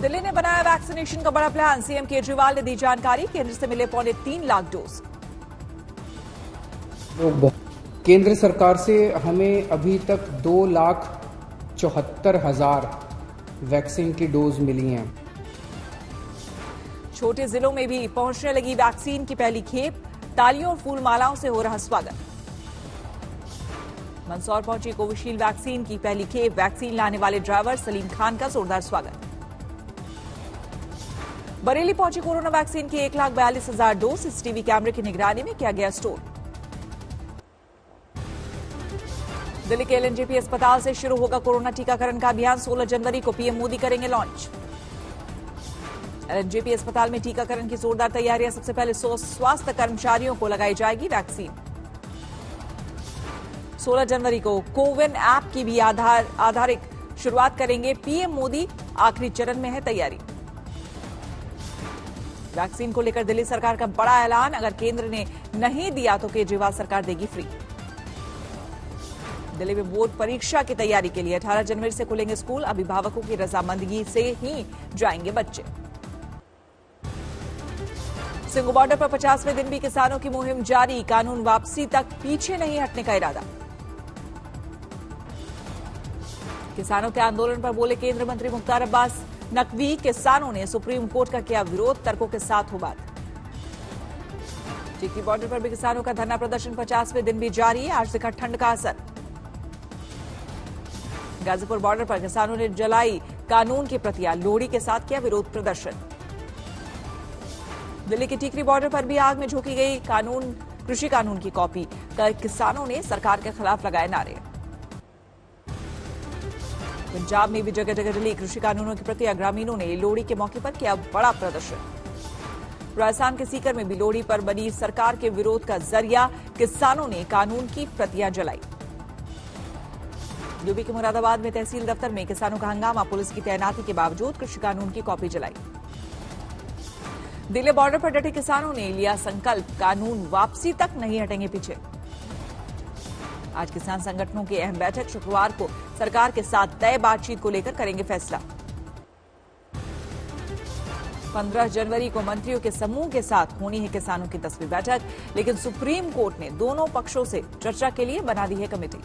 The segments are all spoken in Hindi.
दिल्ली ने बनाया वैक्सीनेशन का बड़ा प्लान। सीएम केजरीवाल ने दी जानकारी, केंद्र से मिले 3.25 लाख डोज। केंद्र सरकार से हमें अभी तक 2,74,000 वैक्सीन की डोज मिली हैं। छोटे जिलों में भी पहुंचने लगी वैक्सीन की पहली खेप। तालियों और फूल मालाओं से हो रहा स्वागत। मंदसौर पहुंची कोविशील्ड वैक्सीन की पहली खेप। वैक्सीन लाने वाले ड्राइवर सलीम खान का जोरदार स्वागत। बरेली पहुंची कोरोना वैक्सीन की 1,42,000 डोज। सीसीटीवी कैमरे की निगरानी में किया गया स्टोर। दिल्ली के एलएनजेपी अस्पताल से शुरू होगा कोरोना टीकाकरण का अभियान। 16 जनवरी को पीएम मोदी करेंगे लॉन्च। एलएनजेपी अस्पताल में टीकाकरण की जोरदार तैयारियां। सबसे पहले 100 स्वास्थ्य कर्मचारियों को लगाई जाएगी वैक्सीन। 16 जनवरी को कोविन ऐप की भी आधारित शुरुआत करेंगे पीएम मोदी। आखिरी चरण में है तैयारी। वैक्सीन को लेकर दिल्ली सरकार का बड़ा ऐलान। अगर केंद्र ने नहीं दिया तो केजरीवाल सरकार देगी फ्री। दिल्ली में बोर्ड परीक्षा की तैयारी के लिए 18 जनवरी से खुलेंगे स्कूल। अभिभावकों की रजामंदगी से ही जाएंगे बच्चे। सिंघू बॉर्डर पर 50वें दिन भी किसानों की मुहिम जारी। कानून वापसी तक पीछे नहीं हटने का इरादा। किसानों के आंदोलन पर बोले केंद्रीय मंत्री मुख्तार अब्बास नकवी। किसानों ने सुप्रीम कोर्ट का किया विरोध। तर्कों के साथ हो बात। टिकरी बॉर्डर पर भी किसानों का धरना प्रदर्शन 50वें दिन भी जारी है। आज दिखा ठंड का असर। गाजीपुर बॉर्डर पर किसानों ने जलाई कानून की प्रतियां। लोहड़ी के साथ किया विरोध प्रदर्शन। दिल्ली के टिकरी बॉर्डर पर भी आग में झोंकी गई कृषि कानून की कॉपी। किसानों ने सरकार के खिलाफ लगाए नारे। पंजाब में भी जगह जगह जली कृषि कानूनों की प्रतियां। ग्रामीणों ने लोहड़ी के मौके पर किया बड़ा प्रदर्शन। राजस्थान के सीकर में भी लोहड़ी पर बनी सरकार के विरोध का जरिया। किसानों ने कानून की प्रतियां जलाई। यूपी के मुरादाबाद में तहसील दफ्तर में किसानों का हंगामा। पुलिस की तैनाती के बावजूद कृषि कानून की कॉपी जलाई। दिल्ली बॉर्डर पर डटे किसानों ने लिया संकल्प। कानून वापसी तक नहीं हटेंगे पीछे। आज किसान संगठनों की अहम बैठक। शुक्रवार को सरकार के साथ तय बातचीत को लेकर करेंगे फैसला। 15 जनवरी को मंत्रियों के समूह के साथ होनी है किसानों की 10वीं बैठक। लेकिन सुप्रीम कोर्ट ने दोनों पक्षों से चर्चा के लिए बना दी है कमेटी।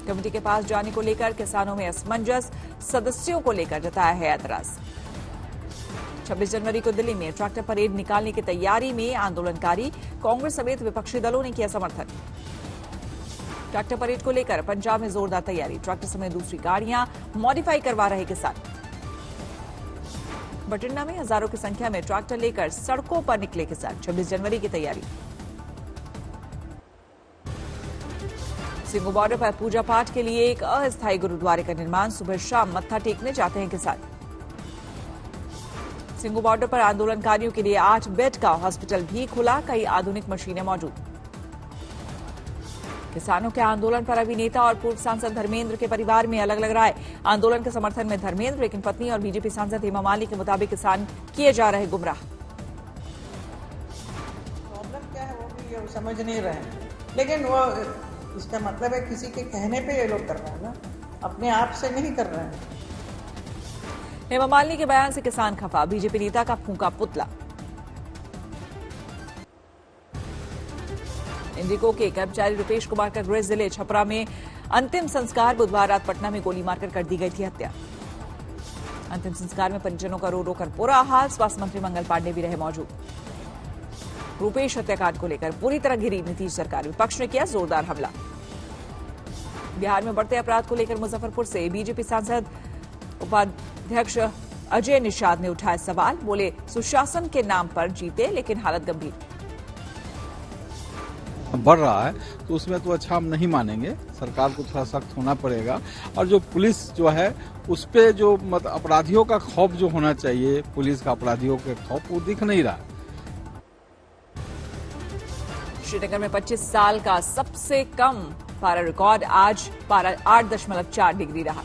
कमेटी के पास जाने को लेकर किसानों में असमंजस। सदस्यों को लेकर जताया है ऐतराज। 26 जनवरी को दिल्ली में ट्रैक्टर परेड निकालने की तैयारी में आंदोलनकारी। कांग्रेस समेत विपक्षी दलों ने किया समर्थन। ट्रैक्टर परेड को लेकर पंजाब में जोरदार तैयारी। ट्रैक्टर समेत दूसरी गाड़ियां मॉडिफाई करवा रहे किसान। बठिंडा में हजारों की संख्या में ट्रैक्टर लेकर सड़कों पर निकले किसान। 26 जनवरी की तैयारी। सिंघू बॉर्डर पर पूजा पाठ के लिए एक अस्थायी गुरुद्वारे का निर्माण। सुबह शाम मत्था टेकने जाते हैं किसान। सिंघू बॉर्डर पर आंदोलनकारियों के लिए 8 बेड का हॉस्पिटल भी खुला। कई आधुनिक मशीनें मौजूद। किसानों के आंदोलन पर अभिनेता और पूर्व सांसद धर्मेंद्र के परिवार में अलग अलग राय। आंदोलन के समर्थन में धर्मेंद्र, लेकिन पत्नी और बीजेपी सांसद हेमा मालिनी के मुताबिक किसान किए जा रहे गुमराह। प्रॉब्लम क्या है वो भी ये समझ नहीं रहे हैं। लेकिन वो इसका मतलब है किसी के कहने पे ये लोग कर रहे हैं ना, अपने आप से नहीं कर रहे हैं। हेमा मालिनी के बयान से किसान खफा। बीजेपी नेता का फूंका पुतला। इंडिगो के कर्मचारी रुपेश कुमार का गृह जिले छपरा में अंतिम संस्कार। बुधवार रात पटना में गोली मारकर कर दी गई थी हत्या। अंतिम संस्कार में परिजनों का रो रो कर बुरा हाल। स्वास्थ्य मंत्री मंगल पांडे भी रहे मौजूद। रुपेश हत्याकांड को लेकर पूरी तरह घिरी नीतीश सरकार। विपक्ष ने किया जोरदार हमला। बिहार में बढ़ते अपराध को लेकर मुजफ्फरपुर से बीजेपी सांसद उपाध्यक्ष अजय निषाद ने उठाए सवाल। बोले सुशासन के नाम पर जीते, लेकिन हालत गंभीर। बढ़ रहा है तो उसमें तो अच्छा हम नहीं मानेंगे। सरकार को थोड़ा सख्त होना पड़ेगा। और जो पुलिस जो है उस पे जो अपराधियों का खौफ जो होना चाहिए, पुलिस का अपराधियों के खौफ, वो दिख नहीं रहा। श्रीनगर में 25 साल का सबसे कम पारा रिकॉर्ड। आज पारा 8.4 डिग्री रहा।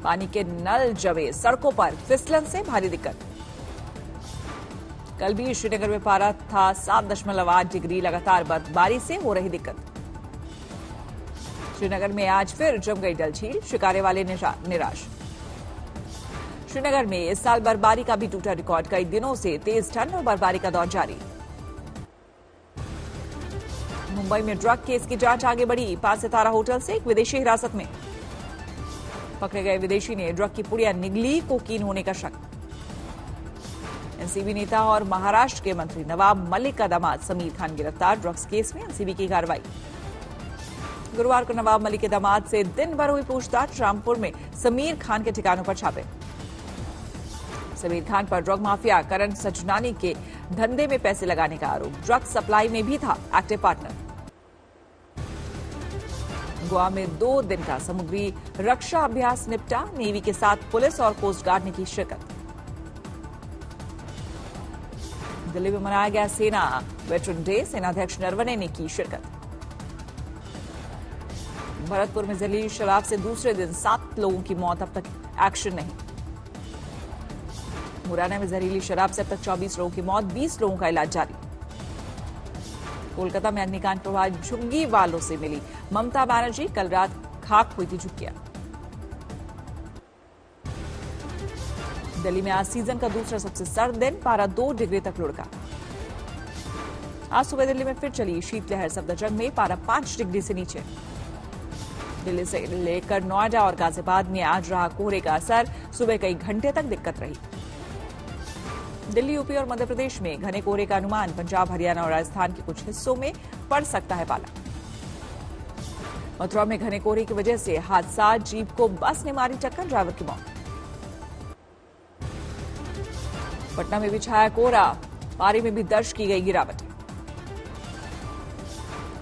पानी के नल जमे। सड़कों पर फिसलन से भारी दिक्कत। कल भी श्रीनगर में पारा था 7.8 डिग्री। लगातार बर्फबारी से हो रही दिक्कत। श्रीनगर में आज फिर जम गई डल झील। शिकारे वाले निराश। श्रीनगर में इस साल बर्फबारी का भी टूटा रिकॉर्ड। कई दिनों से तेज ठंड और बर्फबारी का दौर जारी। मुंबई में ड्रग केस की जांच आगे बढ़ी। 5 सितारा होटल से एक विदेशी हिरासत में। पकड़े गए विदेशी ने ड्रग की पुड़िया निगली, कोकीन होने का शक। एनसीबी नेता और महाराष्ट्र के मंत्री नवाब मलिक का दामाद समीर खान गिरफ्तार। ड्रग्स केस में एनसीबी की कार्रवाई। गुरुवार को नवाब मलिक के दामाद से दिन भर हुई पूछताछ। रामपुर में समीर खान के ठिकानों पर छापे। समीर खान पर ड्रग माफिया करण सजनानी के धंधे में पैसे लगाने का आरोप। ड्रग सप्लाई में भी था एक्टिव पार्टनर। गोवा में 2 दिन का समुद्री रक्षा अभ्यास निपटा। नेवी के साथ पुलिस और कोस्ट गार्ड ने की शिरकत। दिल्ली में मनाया गया सेना वेटरन डे। सेनाध्यक्ष नरवणे ने की शिरकत। भरतपुर में जहरीली शराब से दूसरे दिन 7 लोगों की मौत। अब तक एक्शन नहीं। मुरैना में जहरीली शराब से अब तक 24 लोगों की मौत। 20 लोगों का इलाज जारी। कोलकाता में अग्निकांड प्रभावित झुग्गी वालों से मिली ममता बनर्जी। कल रात खाक हुई थी झुग्गियां। दिल्ली में आज सीजन का दूसरा सबसे सर्द दिन। पारा 2 डिग्री तक लुढ़का। आज सुबह दिल्ली में फिर चली शीतलहर। सफदरजंग में पारा 5 डिग्री से नीचे। दिल्ली से लेकर नोएडा और गाजियाबाद में आज रहा कोहरे का असर। सुबह कई घंटे तक दिक्कत रही। दिल्ली, यूपी और मध्य प्रदेश में घने कोहरे का अनुमान। पंजाब, हरियाणा और राजस्थान के कुछ हिस्सों में पड़ सकता है पाला। मथुरा में घने कोहरे की वजह से हादसा। जीप को बस ने मारी टक्कर। ड्राइवर की मौत। पटना में भी छाया कोहरा। पारे में भी दर्ज की गई गिरावट।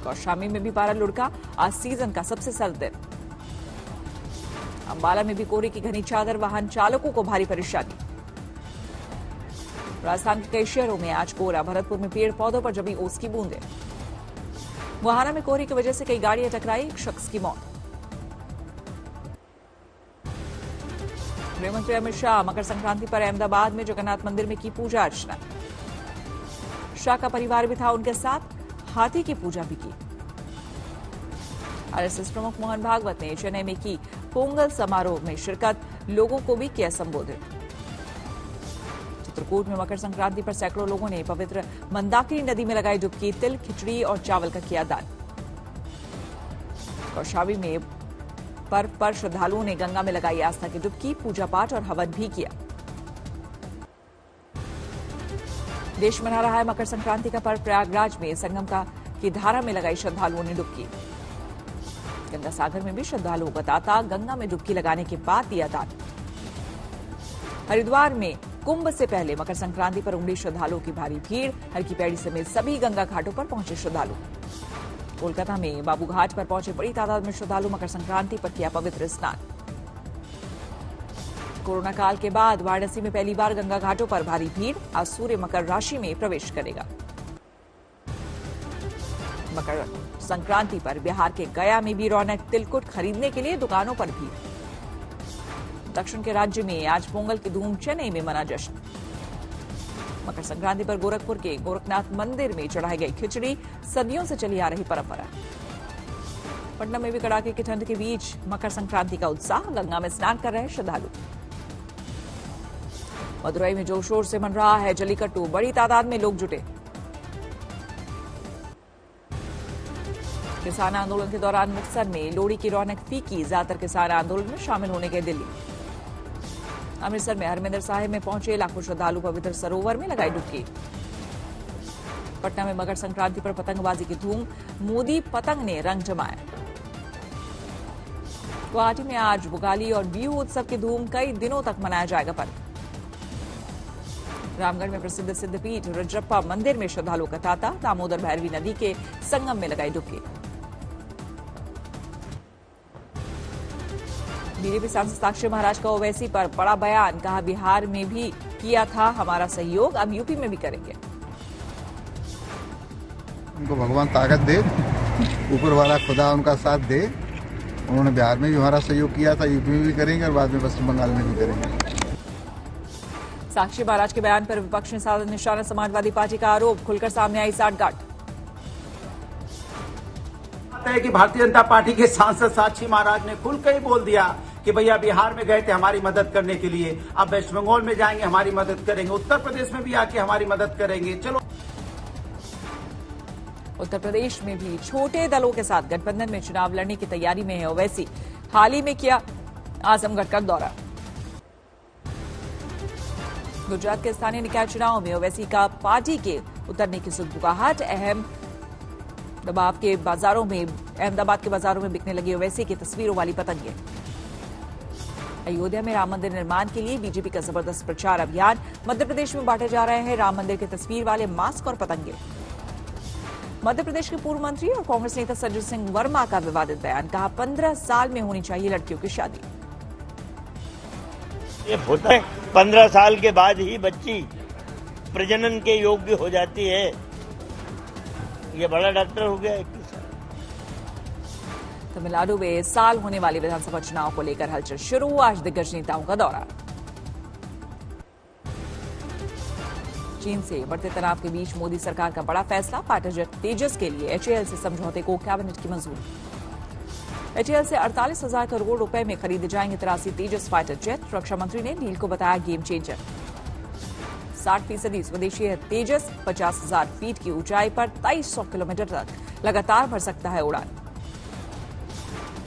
कौशाम्बी में भी पारा लुढ़का। आज सीजन का सबसे सर्द दिन। अंबाला में भी कोहरे की घनी चादर। वाहन चालकों को भारी परेशानी। राजस्थान के कई शहरों में आज कोहरा। भरतपुर में पेड़ पौधों पर जमी ओस की बूंदें। मुहाना में कोहरे की वजह से कई गाड़ियां टकराई। एक शख्स की मौत। गृहमंत्री अमित शाह मकर संक्रांति पर अहमदाबाद में जगन्नाथ मंदिर में की पूजा अर्चना। शाह का परिवार भी था उनके साथ। हाथी की पूजा भी की। आरएसएस प्रमुख मोहन भागवत ने चेन्नई में की पोंगल समारोह में शिरकत। लोगों को भी किया संबोधित। चित्रकूट में मकर संक्रांति पर सैकड़ों लोगों ने पवित्र मंदाकिनी नदी में लगाई डुबकी। तिल, खिचड़ी और चावल का किया दान। कौशाम्बी में पर्व पर श्रद्धालुओं ने गंगा में लगाई आस्था की डुबकी। पूजा पाठ और हवन भी किया। देश मना रहा है मकर संक्रांति का पर्व। प्रयागराज में संगम की धारा में लगाई श्रद्धालुओं ने डुबकी। गंगा सागर में भी श्रद्धालुओं का तांता। गंगा में डुबकी लगाने के बाद दिया दान। हरिद्वार में कुंभ से पहले मकर संक्रांति पर उमड़ी श्रद्धालुओं की भारी भीड़। हर की पैड़ी समेत सभी गंगा घाटों पर पहुंचे श्रद्धालु। कोलकाता में बाबू घाट पर पहुंचे बड़ी तादाद में श्रद्धालु। मकर संक्रांति पर किया पवित्र स्नान। कोरोना काल के बाद वाराणसी में पहली बार गंगा घाटों पर भारी भीड़। आज सूर्य मकर राशि में प्रवेश करेगा। मकर संक्रांति पर बिहार के गया में भी रौनक। तिलकुट खरीदने के लिए दुकानों पर भीड़। दक्षिण के राज्य में आज पोंगल की धूम। चेन्नई में मना जश्न। मकर संक्रांति पर गोरखपुर के गोरखनाथ मंदिर में चढ़ाई गई खिचड़ी। सदियों से चली आ रही परंपरा। पटना में भी कड़ाके की ठंड के बीच मकर संक्रांति का उत्साह। गंगा में स्नान कर रहे श्रद्धालु। मदुरई में जोर शोर से मन रहा है जल्लीकट्टू। बड़ी तादाद में लोग जुटे। किसान आंदोलन के दौरान मुक्तसर में लोहड़ी की रौनक फीकी। ज्यादातर किसान आंदोलन में शामिल होने गए दिल्ली। अमृतसर में हरमिंदर साहिब में पहुंचे लाखों श्रद्धालु। पवित्र सरोवर में लगाई डुबकी। पटना में मकर संक्रांति पर पतंगबाजी की धूम। मोदी पतंग ने रंग जमाया। गुवाहाटी में आज बुगाली और बिहू उत्सव की धूम। कई दिनों तक मनाया जाएगा पर्व। रामगढ़ में प्रसिद्ध सिद्धपीठ रजरप्पा मंदिर में श्रद्धालुओं का तांता। दामोदर भैरवी नदी के संगम में लगाई डुबकी। बीजेपी सांसद साक्षी महाराज का ओवैसी पर बड़ा बयान। कहा बिहार में भी किया था हमारा सहयोग, अब यूपी में भी करेंगे। उनको भगवान ताकत दे, ऊपर वाला खुदा उनका साथ दे। उन्होंने बिहार में भी हमारा सहयोग किया था, यूपी में भी करेंगे और बाद में पश्चिम बंगाल में भी करेंगे। साक्षी महाराज के बयान पर विपक्ष ने साधा निशाना। समाजवादी पार्टी का आरोप। खुलकर सामने आई साठगांठ। बात है कि भारतीय जनता पार्टी के सांसद साक्षी महाराज ने खुल के ही बोल दिया कि भैया बिहार में गए थे हमारी मदद करने के लिए, अब वेस्ट बंगाल में जाएंगे हमारी मदद करेंगे, उत्तर प्रदेश में भी आके हमारी मदद करेंगे। चलो, उत्तर प्रदेश में भी छोटे दलों के साथ गठबंधन में चुनाव लड़ने की तैयारी में है ओवैसी। हाल ही में किया आजमगढ़ का दौरा। गुजरात के स्थानीय निकाय चुनाव में ओवैसी का पार्टी के उतरने की सुगबुगाहट। अहमदाबाद के बाजारों में बिकने लगी ओवैसी की तस्वीरों वाली पतंगे। अयोध्या में राम मंदिर निर्माण के लिए बीजेपी का जबरदस्त प्रचार अभियान। मध्य प्रदेश में बांटे जा रहे हैं राम मंदिर की तस्वीर वाले मास्क और पतंगे। मध्य प्रदेश के पूर्व मंत्री और कांग्रेस नेता संजय सिंह वर्मा का विवादित बयान। कहा 15 साल में होनी चाहिए लड़कियों की शादी। ये होता है 15 साल के बाद ही बच्ची प्रजनन के योग्य हो जाती है। ये बड़ा डॉक्टर हो गया 21 साल। तमिलनाडु में इस साल होने वाले विधानसभा चुनाव को लेकर हलचल शुरू। आज दिग्गज नेताओं का दौरा। चीन से बढ़ते तनाव के बीच मोदी सरकार का बड़ा फैसला। फाइटर जेट तेजस के लिए HAL से समझौते को कैबिनेट की मंजूरी। HAL से 48,000 करोड़ रुपए में खरीदे जाएंगे 83 तेजस फाइटर जेट। रक्षा मंत्री ने डील को बताया गेम चेंजर। 60% स्वदेशी है तेजस। 50,000 फीट की ऊंचाई पर 2300 किलोमीटर तक लगातार भर सकता है उड़ान।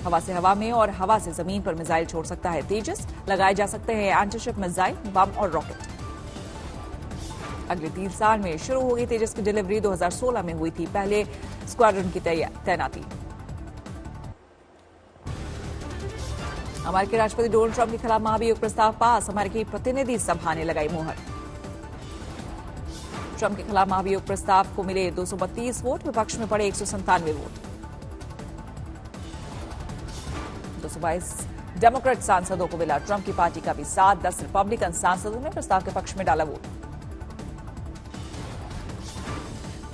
हवा से हवा में और हवा से जमीन पर मिसाइल छोड़ सकता है तेजस। लगाए जा सकते हैं एंटीशिप मिसाइल, बम और रॉकेट। अगले 3 साल में शुरू होगी तेजस की डिलीवरी। 2016 में हुई थी पहले स्क्वाड्रन की तैनाती। अमेरिकी राष्ट्रपति डोनाल्ड ट्रंप के खिलाफ महाभियोग प्रस्ताव पास। अमेरिकी प्रतिनिधि सभा ने लगाई मुहर। ट्रंप के खिलाफ महाभियोग प्रस्ताव को मिले 232 वोट। विपक्ष में पड़े 197 वोट। 222 डेमोक्रेट सांसदों को मिला ट्रंप की पार्टी का भी साथ। 10 रिपब्लिकन सांसदों ने प्रस्ताव के पक्ष में डाला वोट।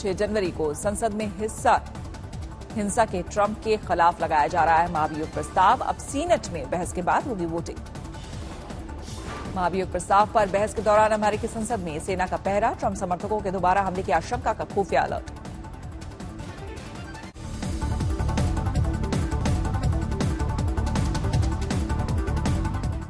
6 जनवरी को संसद में हिंसा के ट्रंप के खिलाफ लगाया जा रहा है महाभियोग प्रस्ताव। अब सीनेट में बहस के बाद होगी वोटिंग। महाभियोग प्रस्ताव पर बहस के दौरान अमेरिकी संसद में सेना का पहरा। ट्रंप समर्थकों के दोबारा हमले की आशंका का खुफिया अलर्ट।